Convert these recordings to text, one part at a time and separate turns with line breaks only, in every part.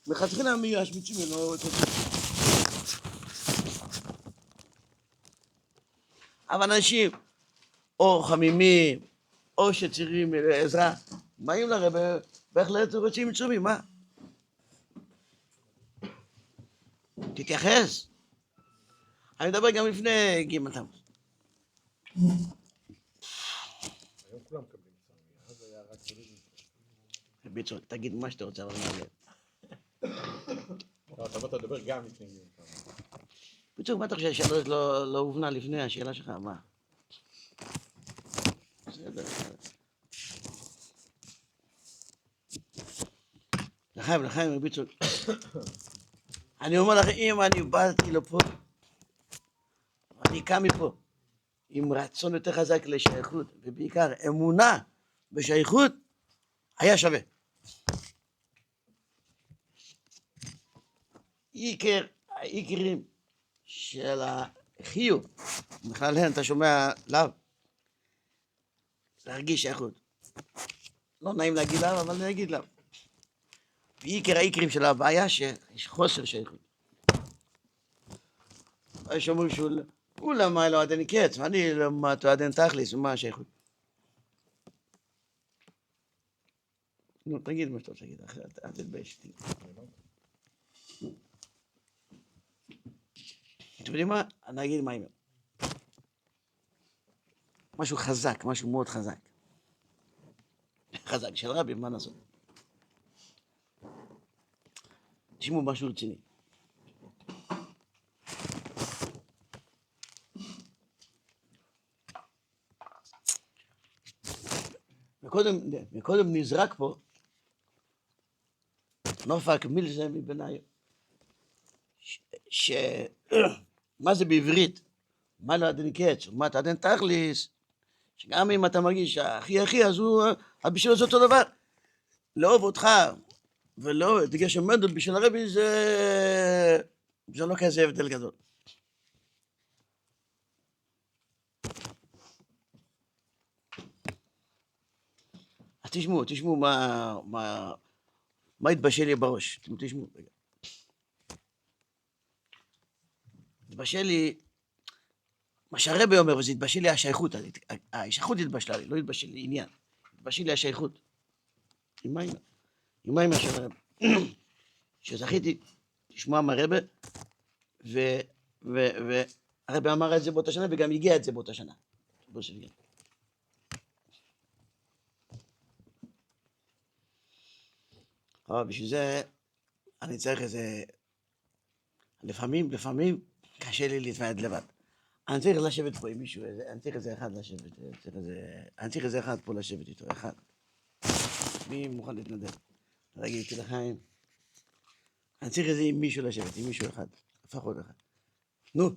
מלכתחילה מישמיצו ממנו. אבל אנשים או חמימים או שצריכים עזרה, באים לרבי, בהחלט רוצים מצומים, מה? תתייחס. אני מדבר גם לפני ג' תמוז.
היום כולם מקבלים צומי, אז היה רק בולידים.
ביצור, תגיד מה שאתה רוצה, אבל מעלה.
אתה בוא תדבר גם לפני ג' תמוז.
ביצור, מה אתה חושב שהשאלה לא הובנה לפני השאלה שלך? מה? בסדר. לחיים, ביצור. אני אומר לך, אם אני באתי לפה, אני קם מפה, עם רצון יותר חזק לשייכות, ובעיקר אמונה בשייכות, היה שווה. העיקרים של החיוב, בכלל אתה שומע לאו, להרגיש שייכות. לא נעים להגיד לאו, אבל אני אגיד לאו. העיקרים של הבעיה שיש חוסר שייכות. יש אומרים שהוא למה לא עדן קץ, ואני למה תועדן תכליס, ומה השייכות? נו, תגיד מה שאתה רוצה להגיד, אחרת, אל תתבייש. אתם יודעים מה? אני אגיד מה אומר. משהו חזק, משהו מאוד חזק. חזק של רבי, מה נעשות? תשמעו משהו רציני. מקודם נזרק פה נופק מילזה מבניו. מה זה בעברית? מה לא עדן קץ? מה אתה עדן תכליס? שגם אם אתה מרגיש הכי, אז בשביל זה אותו דבר. לאהוב אותך ולא את גשם מנדל בשביל הרבי זה לא כזה הבדל גדול. אז תשמעו מה התבשל לי בראש. תשמעו רגע. התבשל לי מה שהרבי אומר, וזה התבשל לי השייכות. השייכות התבשלה לי, לא התבשל לי עניין. התבשל לי השייכות. עם מים של הרבי. שזכיתי לשמוע מהרבי, והרבי אמר את זה באותה שנה, וגם הגיע את זה באותה שנה. אבל בשביל זה אני צריך איזה, לפעמים קשה לי להתוועד לבד. אני צריך לשבת פה עם מישהו, אני צריך איזה אחד לשבת, אני צריך איזה אחד פה לשבת איתו, אחד. מי מוכן להתנדב? להגיד איתי לחיים. אני צריך איזה עם מישהו לשבת, עם מישהו אחד, לפחות אחד. נו,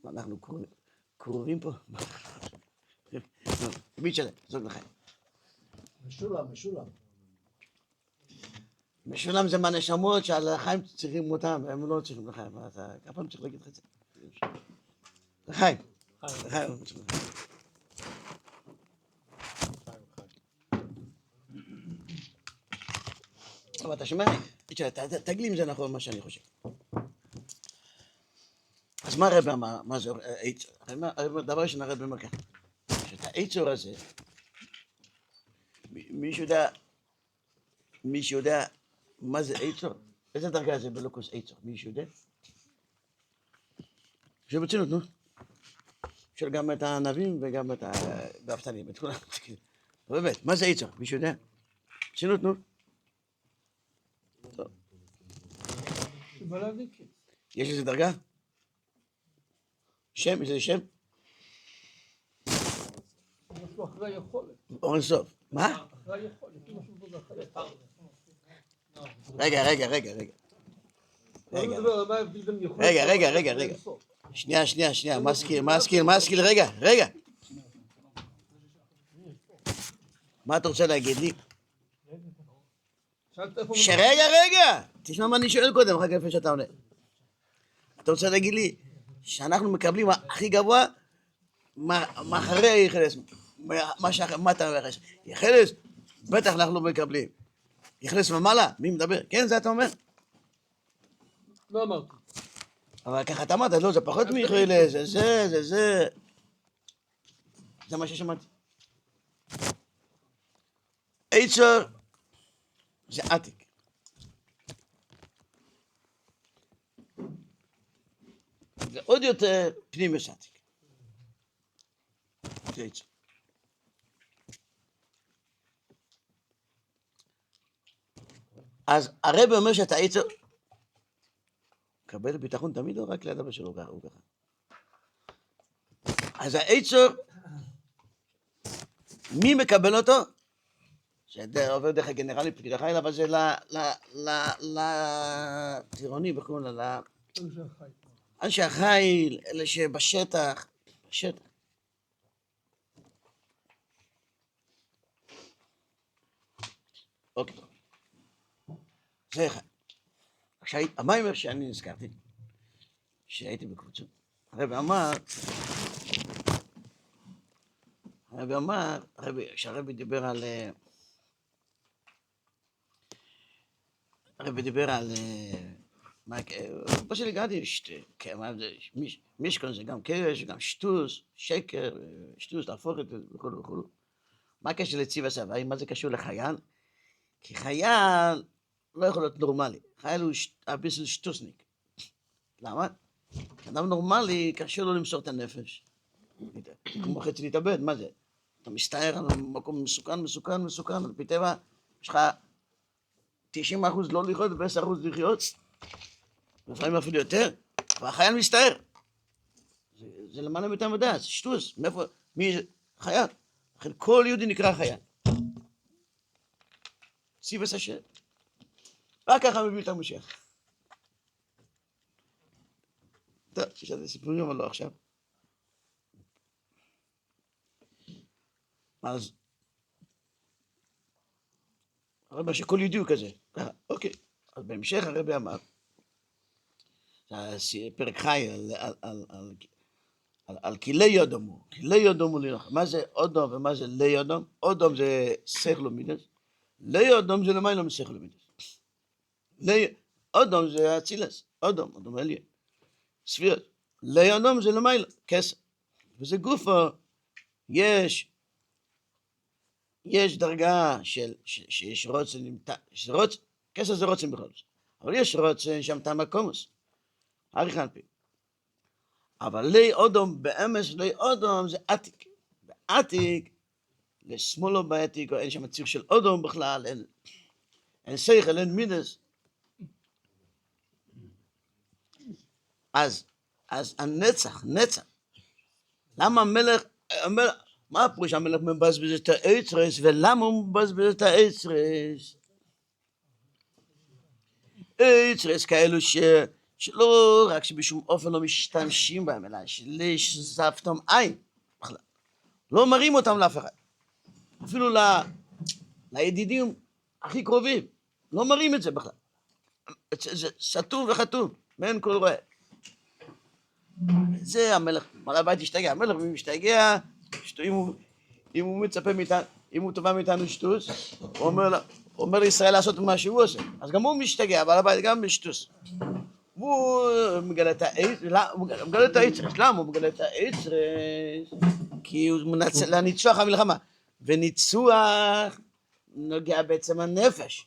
אנחנו קרובים פה. מי תשלם? זאת לחיים. משולם זה מהנשמות שעל החיים צריכים אותם, הם לא צריכים לחיים. אתה כמה פעם צריך להגיד לך את זה? לחיים. אבל אתה שומע? תגיד לי אם זה נכון מה שאני חושב. אז מה הרב אמר? מה זה עצור? דבר ראשון הרב אומר ככה. שאת העצור הזה, מישהו יודע מה זה עצור? איזה דרגה זה בלוקוס עצור? מישהו יודע? שברצינות, נו. של גם את הענבים וגם את האבטנים, את כולם. באמת, מה זה עצור? מישהו יודע? ברצינות, נו. טוב. יש איזה דרגה? שם? איזה שם? אורן סוף. מה? רגע. שנייה, מסקיל, רגע. מה אתה רוצה להגיד לי? רגע, תשמע מה אני שואל קודם, אחר כך לפני שאתה עונה. אתה רוצה להגיד לי שאנחנו מקבלים הכי גבוה מאחרי יחלס, מה אתה אומר? יחלס, בטח אנחנו מקבלים. יכנס ממעלה, מי מדבר? כן, זה אתה אומר?
לא אמרתי.
אבל ככה אתה אמרת, לא, זה פחות מיכאלה, זה. זה מה ששמעתי. עצר זה עתיק. זה עוד יותר פנימיוס עתיק. זה עצר. אז הרב אומר שאתה עצר, מקבל ביטחון תמיד או רק ליד אבא שלו ככה? אז העצר, מי מקבל אותו? זה עובר דרך הגנרלי פקיד החיל, אבל זה לטירונים וכו', אנשי החיל, אלה שבשטח, אוקיי. זה אחד. עכשיו, המיימר שאני נזכרתי, שהייתי בקבוצות, הרב אמר, כשהרב דיבר על, בשביל הגעתי, מישכון זה גם קרש, גם שטוס, שקר, שטוס, להפוך את זה וכו'. מה הקשר לציב הסבי? מה זה קשור לחייל? כי חייל לא יכול להיות נורמלי. חייל הוא אביסל שטוסניק. למה? אדם נורמלי, קשה לו למסור את הנפש. כמו חצי להתאבד, מה זה? אתה מסתער על מקום מסוכן, לפי טבע, יש לך 90% לא לחיות ו10% לחיות, לפעמים אפילו יותר, והחייל מסתער. זה למעלה יותר מדע, זה שטוס, מאיפה, מי זה? חייל. לכן כל יהודי נקרא חייל. ציווס השם. רק ככה מביא את המשיח. טוב, יש לזה סיפורים אבל לא עכשיו. אז הרבי שכל יהודי הוא כזה. אוקיי. אז בהמשך הרבי אמר, פרק חי על כלי יודום. כלי יודום הוא ללחם. מה זה אודום ומה זה לי יודום? אודום זה שכל ומידס. לי יודום זה למעלה משכל ומידס. אודום זה אצילס. אודום אליה. ספירת. לי יודום זה למעלה, כסר. וזה גופו, יש דרגה שיש רוצן, כסר זה רוצן בכל זאת. אבל יש רוצן שם טעם הקומוס. אריך אנפי. אבל לי אודום, באמס לי אודום זה עתיק. בעתיק, לשמאלו בעתיק, אין שם ציר של אודום בכלל, אין שכל, אין מידס. אז הנצח, למה המלך, מה הפירוש המלך מבזבז את האצרס, ולמה הוא מבזבז את האצרס? אצרס כאלו שלא רק שבשום אופן לא משתמשים בהם, אלא שלשזפתם עין, בכלל. לא מראים אותם לאף אחד. אפילו לידידים הכי קרובים, לא מראים את זה בכלל. זה סתום וחתום, מעין כל רואה. זה המלך, מראה בית השתגע, המלך משתגע, אם הוא מצפה מאיתנו, אם הוא תובע מאיתנו שטוס, הוא אומר לישראל לעשות מה שהוא עושה, אז גם הוא משתגע, אבל הבית גם בשטוס. הוא מגלה את העצרס, למה הוא מגלה את העצרס? כי הוא מנצל לניצוח המלחמה, וניצוח נוגע בעצם הנפש,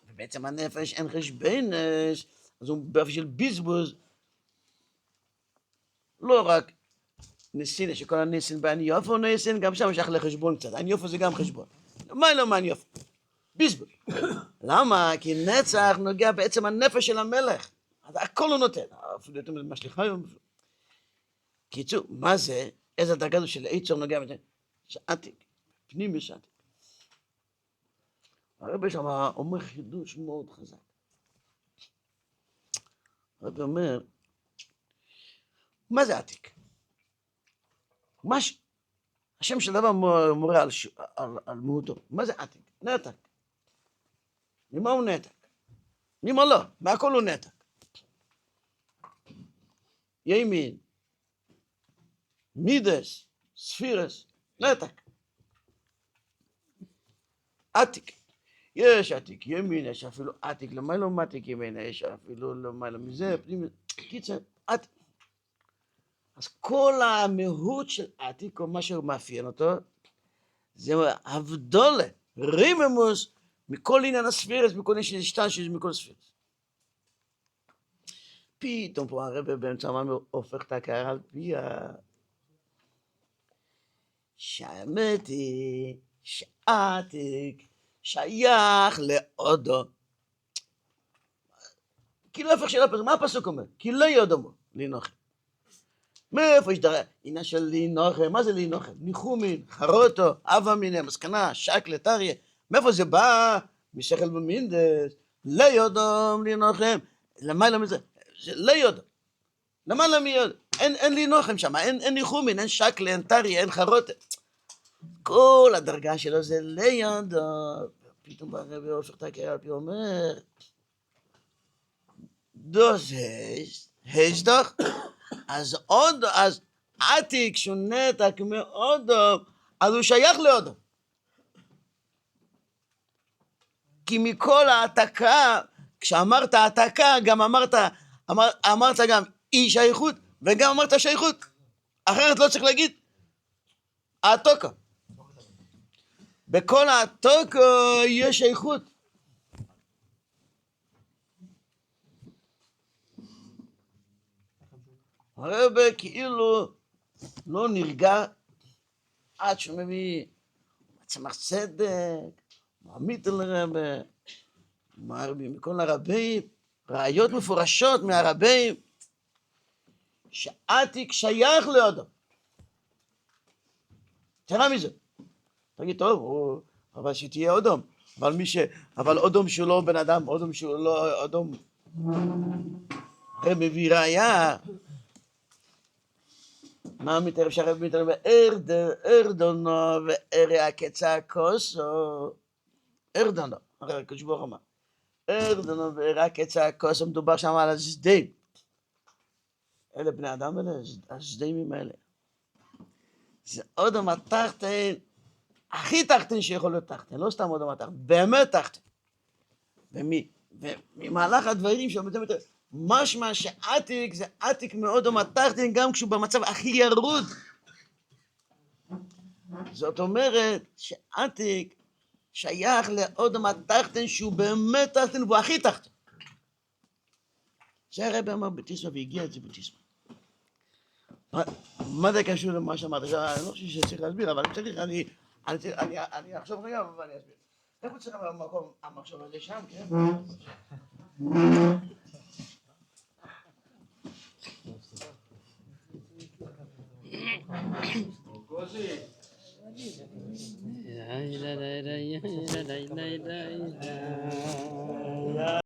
ובעצם הנפש אין חשבונס, אז הוא באופן של בזבוז, לא רק ניסין, שכל הניסין בעין יופו ניסין, גם שם שייך לחשבון קצת, עין יופו זה גם חשבון. מה לא מעין יופו? בזבוז. למה? כי נצח נוגע בעצם הנפש של המלך. אז הכל הוא נותן. אפילו יותר ממה שליחה היום. קיצור, מה זה? איזה דרגה זו של עצור נוגע בזה? זה עתיק. פנימיוס עתיק. הרבי שם אומר חידוש מאוד חזק. הרבי אומר, מה זה עתיק? השם של דבר מורה על מהותו. מה זה עתיק? נתק. ממה הוא נתק? ממה לא? מהכל הוא נתק. ימין, מידס, ספירס, נתק. עתיק. יש עתיק ימין, יש אפילו עתיק למעלה מעתיק ימין, יש אפילו למעלה מזה, פנים, קיצר, עתיק. אז כל המהות של עתיק, או מה שמאפיין אותו, זה הבדולה, ריממוס, מכל עניין הספירס, מכל עניין של השתנשיות, מכל הספירס. פתאום פה הרב באמצע המאמר הופך את הקערה על פיה. שהאמת היא שעתיק שייך לעודו. כאילו הפך של הפסוק, מה הפסוק אומר? כי לא יודמו לינוחם. מאיפה יש דבר? עניין של לינוחם, מה זה לינוחם? ניחומין, חרוטו, אבה מיני, מסקנה, שקלה, טריה. מאיפה זה בא? משכל במינדס, לא יודום לינוחם. למעלה מזה, לא יודום. למעלה מיודום. אין לינוחם שם, אין ניחומין, אין שקלה, אין טריה, אין חרוטו. כל הדרגה שלו זה לא יודום. פתאום ברבי הופך את הקערה, פי אומר, דוס יש דוח, אז עוד, אז עתיק שהוא נתק מאודום, אז הוא שייך לאודום. כי מכל העתקה, כשאמרת העתקה, גם אמרת גם אי שייכות, וגם אמרת שייכות. אחרת לא צריך להגיד העתוקה. בכל העתוקה יש שייכות. הרב כאילו לא נרגע עד שהוא מביא צמח צדק, מעמיד על הרב, מכל הרבים, ראיות מפורשות מהרבים, שעתיק שייך לאודום. תראה מזה. תגיד, טוב, אבל שתהיה אודום. אבל אודום שהוא לא בן אדם, אודום שהוא לא אודום. הרב מביא ראיה. מה מתערב שהרב מתערב? ארדונו וארי הקצה הכוסו. ארדונו, הרי הקדוש ברוך הוא אמר. ארדונו וארי הקצה הכוסו, מדובר שם על הזדים. אלה בני אדם אלה, הזדים האלה. זה אודום התחתן, הכי תחתן שיכול להיות תחתן, לא סתם אודום התחתן, באמת תחתן. וממהלך הדברים שעומדים יותר, משמע שעתיק זה עתיק מאודום התחתן גם כשהוא במצב הכי ירוד. זאת אומרת שעתיק שייך לאודום התחתן שהוא באמת תחתן והוא הכי תחתן. זה הרב אמר בתיסמה והגיע את זה בתיסמה. מה זה קשור למה שאמרת? אני לא חושב שצריך להסביר, אבל צריך, אני אחשוב רגע ואני אסביר. איך הוא צריך במקום המחשוב הזה שם, כן?
لا لا لا لا لا لا لا لا